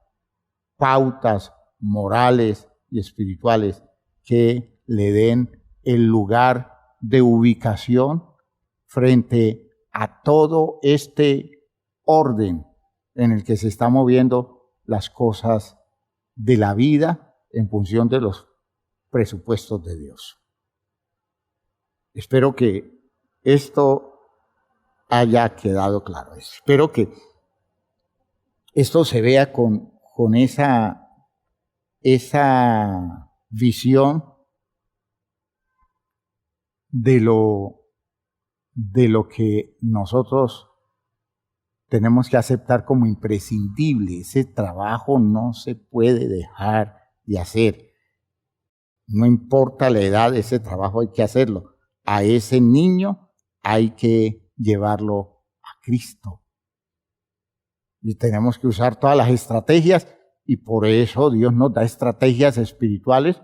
pautas morales y espirituales que le den el lugar de ubicación frente a todo este orden en el que se están moviendo las cosas de la vida en función de los presupuestos de Dios. Espero que esto haya quedado claro. Espero que esto se vea con esa visión de lo que nosotros tenemos que aceptar como imprescindible. Ese trabajo no se puede dejar de hacer. No importa la edad, ese trabajo hay que hacerlo. A ese niño hay que llevarlo a Cristo. Y tenemos que usar todas las estrategias, y por eso Dios nos da estrategias espirituales,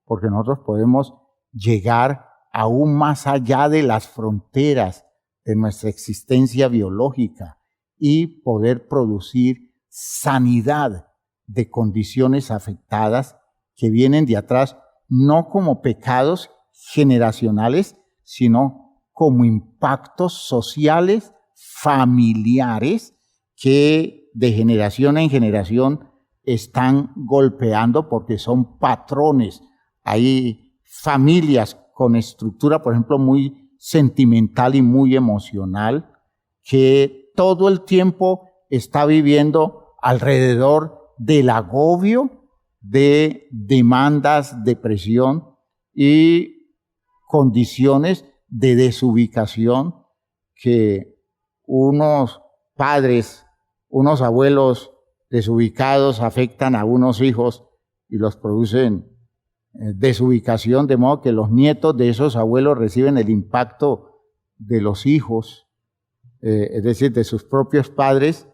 porque nosotros podemos llegar aún más allá de las fronteras de nuestra existencia biológica y poder producir sanidad de condiciones afectadas que vienen de atrás, no como pecados generacionales, sino como impactos sociales, familiares, que de generación en generación están golpeando porque son patrones. Hay familias con estructura, por ejemplo, muy sentimental y muy emocional, que todo el tiempo está viviendo alrededor del agobio de demandas de presión y condiciones de desubicación que unos padres, unos abuelos desubicados afectan a unos hijos y los producen desubicación, de modo que los nietos de esos abuelos reciben el impacto de los hijos, es decir, de sus propios padres,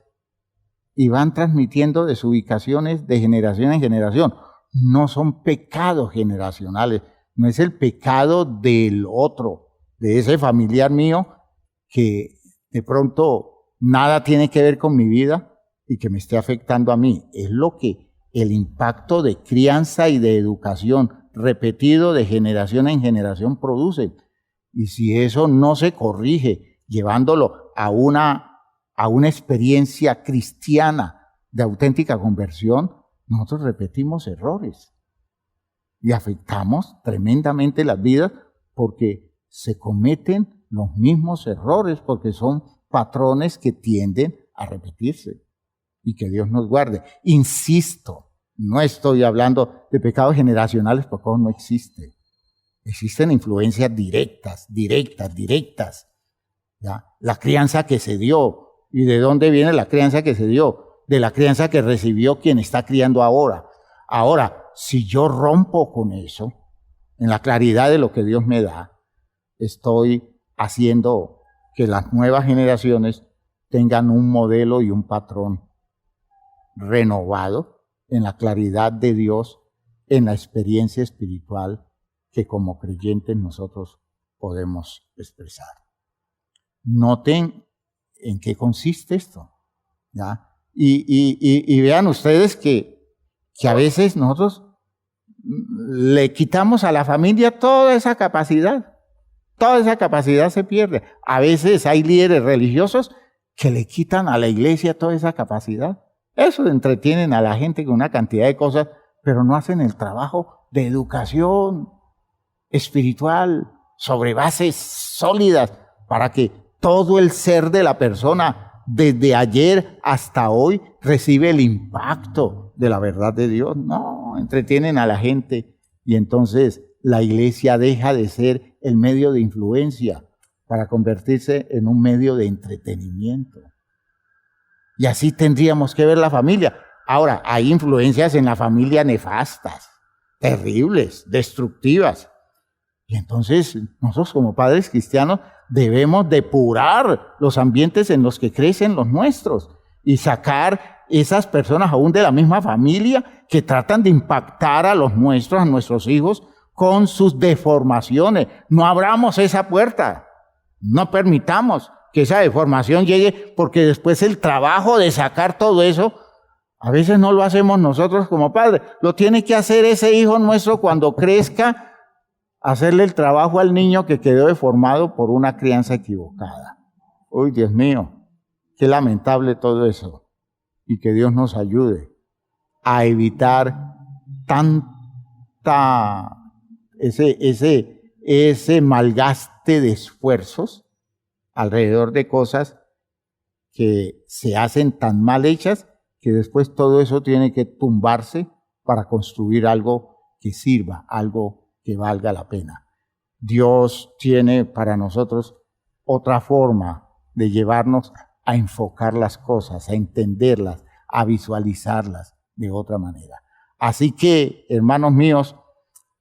y van transmitiendo desubicaciones de generación en generación. No son pecados generacionales, no es el pecado del otro, de ese familiar mío que de pronto nada tiene que ver con mi vida y que me esté afectando a mí. Es lo que el impacto de crianza y de educación repetido de generación en generación produce. Y si eso no se corrige, llevándolo a una experiencia cristiana de auténtica conversión, nosotros repetimos errores y afectamos tremendamente las vidas porque se cometen los mismos errores, porque son patrones que tienden a repetirse. Y que Dios nos guarde. Insisto, no estoy hablando de pecados generacionales porque no existe. Existen influencias directas. ¿Ya? La crianza que se dio. ¿Y de dónde viene la crianza que se dio? De la crianza que recibió quien está criando ahora. Ahora, si yo rompo con eso, en la claridad de lo que Dios me da, estoy haciendo que las nuevas generaciones tengan un modelo y un patrón renovado en la claridad de Dios, en la experiencia espiritual que como creyentes nosotros podemos expresar. Noten ¿en qué consiste esto? ¿Ya? Y vean ustedes que a veces nosotros le quitamos a la familia toda esa capacidad. Toda esa capacidad se pierde. A veces hay líderes religiosos que le quitan a la iglesia toda esa capacidad. Eso entretienen a la gente con una cantidad de cosas, pero no hacen el trabajo de educación espiritual sobre bases sólidas para que todo el ser de la persona, desde ayer hasta hoy, recibe el impacto de la verdad de Dios. No, entretienen a la gente y entonces la iglesia deja de ser el medio de influencia para convertirse en un medio de entretenimiento. Y así tendríamos que ver la familia. Ahora, hay influencias en la familia nefastas, terribles, destructivas. Y entonces nosotros como padres cristianos debemos depurar los ambientes en los que crecen los nuestros y sacar esas personas aún de la misma familia que tratan de impactar a los nuestros, a nuestros hijos, con sus deformaciones. No abramos esa puerta, no permitamos que esa deformación llegue, porque después el trabajo de sacar todo eso, a veces no lo hacemos nosotros como padres, lo tiene que hacer ese hijo nuestro cuando crezca, hacerle el trabajo al niño que quedó deformado por una crianza equivocada. Uy, Dios mío, qué lamentable todo eso. Y que Dios nos ayude a evitar ese malgaste de esfuerzos alrededor de cosas que se hacen tan mal hechas que después todo eso tiene que tumbarse para construir algo que sirva, algo que valga la pena. Dios tiene para nosotros otra forma de llevarnos a enfocar las cosas, a entenderlas, a visualizarlas de otra manera. Así que, hermanos míos,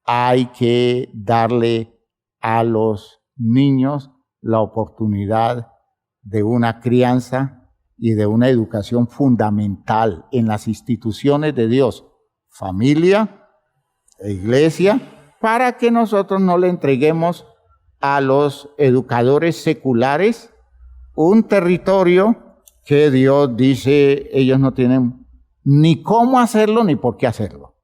hay que darle a los niños la oportunidad de una crianza y de una educación fundamental en las instituciones de Dios, familia e iglesia, para que nosotros no le entreguemos a los educadores seculares un territorio que Dios dice ellos no tienen ni cómo hacerlo ni por qué hacerlo.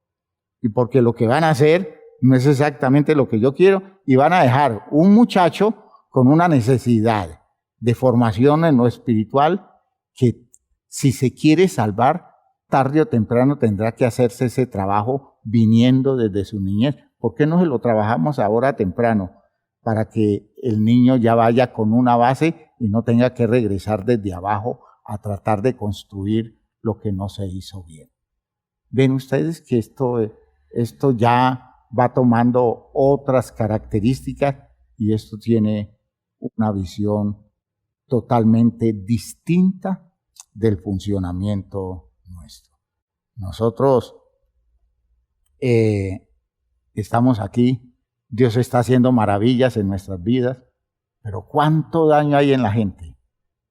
Y porque lo que van a hacer no es exactamente lo que yo quiero y van a dejar un muchacho con una necesidad de formación en lo espiritual que si se quiere salvar, tarde o temprano tendrá que hacerse ese trabajo viniendo desde su niñez. ¿Por qué no se lo trabajamos ahora temprano? Para que el niño ya vaya con una base y no tenga que regresar desde abajo a tratar de construir lo que no se hizo bien. Ven ustedes que esto ya va tomando otras características y esto tiene una visión totalmente distinta del funcionamiento nuestro. Nosotros estamos aquí, Dios está haciendo maravillas en nuestras vidas, pero ¿cuánto daño hay en la gente?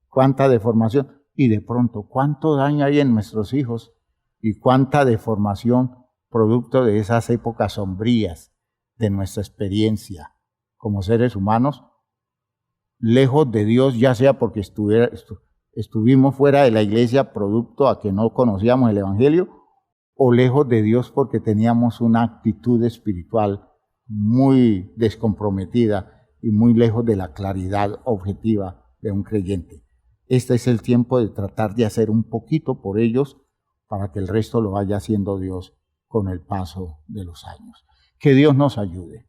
¿Cuánta deformación? Y de pronto, ¿cuánto daño hay en nuestros hijos? ¿Y cuánta deformación producto de esas épocas sombrías de nuestra experiencia como seres humanos, lejos de Dios, ya sea porque estuvimos fuera de la iglesia producto a que no conocíamos el Evangelio, o lejos de Dios porque teníamos una actitud espiritual muy descomprometida y muy lejos de la claridad objetiva de un creyente. Este es el tiempo de tratar de hacer un poquito por ellos para que el resto lo vaya haciendo Dios con el paso de los años. Que Dios nos ayude,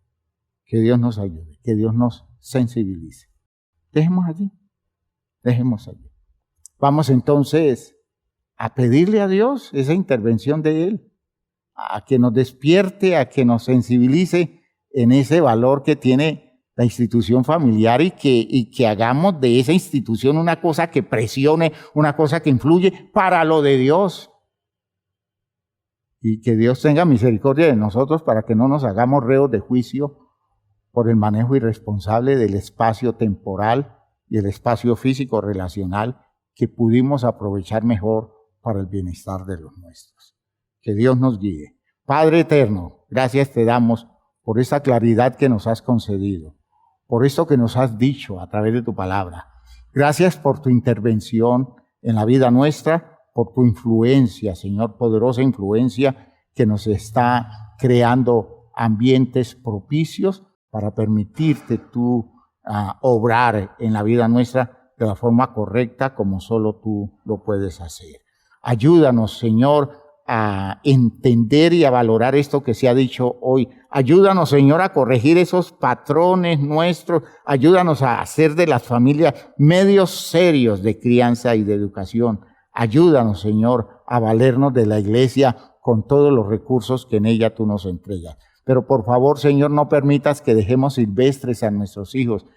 que Dios nos ayude, que Dios nos sensibilice. Dejemos allí. Vamos entonces a pedirle a Dios esa intervención de Él, a que nos despierte, a que nos sensibilice en ese valor que tiene la institución familiar y que hagamos de esa institución una cosa que presione, una cosa que influye para lo de Dios. Y que Dios tenga misericordia de nosotros para que no nos hagamos reos de juicio por el manejo irresponsable del espacio temporal y el espacio físico relacional que pudimos aprovechar mejor para el bienestar de los nuestros. Que Dios nos guíe. Padre eterno, gracias te damos por esta claridad que nos has concedido, por esto que nos has dicho a través de tu palabra. Gracias por tu intervención en la vida nuestra, por tu influencia, Señor, poderosa influencia que nos está creando ambientes propicios para permitirte tú obrar en la vida nuestra de la forma correcta como solo tú lo puedes hacer. Ayúdanos, Señor, a entender y a valorar esto que se ha dicho hoy. Ayúdanos, Señor, a corregir esos patrones nuestros. Ayúdanos a hacer de las familias medios serios de crianza y de educación. Ayúdanos, Señor, a valernos de la iglesia con todos los recursos que en ella tú nos entregas. Pero por favor, Señor, no permitas que dejemos silvestres a nuestros hijos,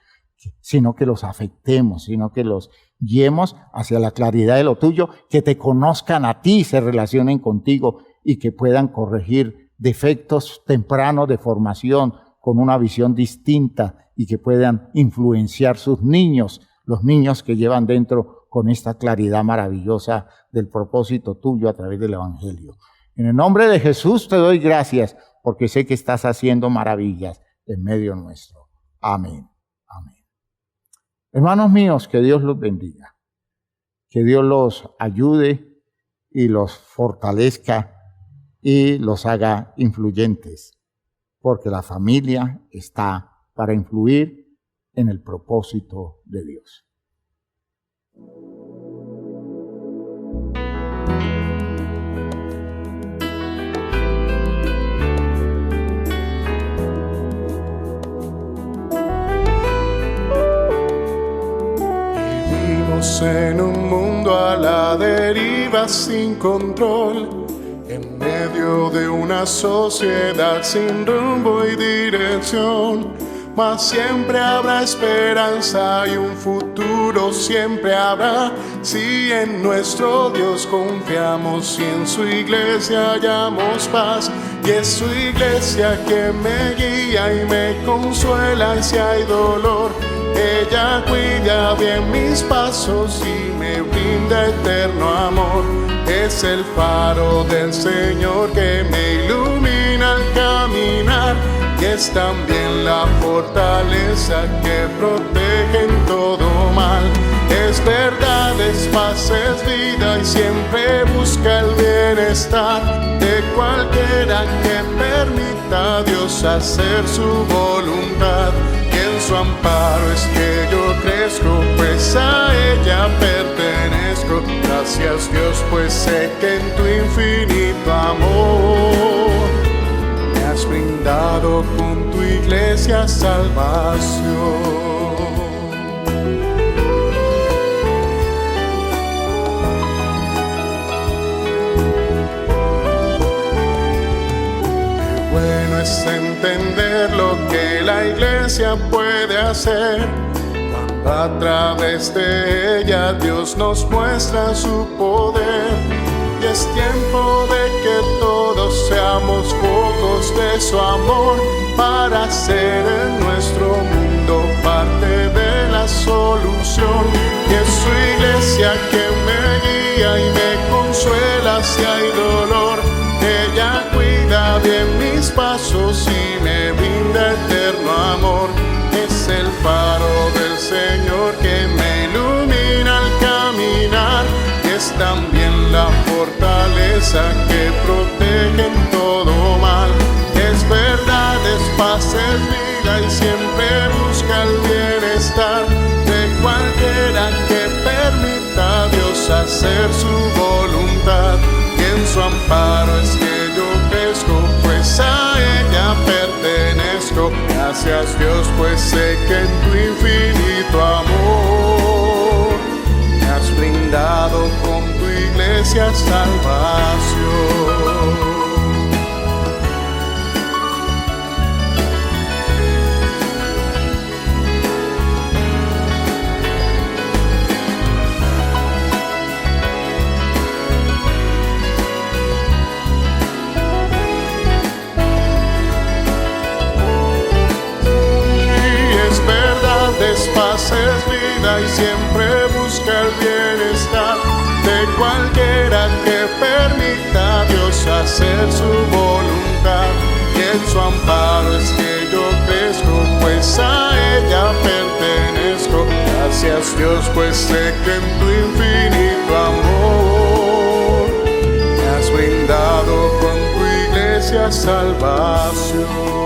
sino que los afectemos, sino que los guiemos hacia la claridad de lo tuyo, que te conozcan a ti, se relacionen contigo y que puedan corregir defectos tempranos de formación con una visión distinta y que puedan influenciar sus niños, los niños que llevan dentro con esta claridad maravillosa del propósito tuyo a través del Evangelio. En el nombre de Jesús te doy gracias porque sé que estás haciendo maravillas en medio nuestro. Amén. Amén. Hermanos míos, que Dios los bendiga, que Dios los ayude y los fortalezca y los haga influyentes, porque la familia está para influir en el propósito de Dios. En un mundo a la deriva sin control, en medio de una sociedad sin rumbo y dirección, mas siempre habrá esperanza y un futuro siempre habrá, si en nuestro Dios confiamos y en su iglesia hallamos paz. Y es su iglesia que me guía y me consuela y si hay dolor, ella cuida bien mis pasos y me brinda eterno amor. Es el faro del Señor que me ilumina al caminar y es también la fortaleza que protege en todo mal. Es verdad, es paz, es vida y siempre busca el bienestar de cualquiera que permita a Dios hacer su voluntad. En su amparo es que yo crezco, pues a ella pertenezco. Gracias Dios, pues sé que en tu infinito amor me has brindado con tu iglesia salvación. Bueno es entender lo que la iglesia puede hacer cuando a través de ella Dios nos muestra su poder. Y es tiempo de que todos seamos focos de su amor para ser en nuestro mundo parte de la solución. Y es su iglesia que me guía y me consuela si hay dolor. Ella cuida bien mis pasos y me brinda eterno amor. Es el faro del Señor que me ilumina al caminar y es también la fortaleza que protege en todo mal. Es verdad, es paz, es vida y siempre busca el bienestar de cualquiera que permita a Dios hacer su voluntad. Y en su amparo es que yo crezco, pues a ella pertenezco. Gracias Dios, pues sé que en tu infinito amor me has brindado con tu iglesia salvación. Paz es vida y siempre busca el bienestar de cualquiera que permita a Dios hacer su voluntad. Y en su amparo es que yo crezco, pues a ella pertenezco. Gracias eres Dios, pues sé que en tu infinito amor me has brindado con tu iglesia salvación.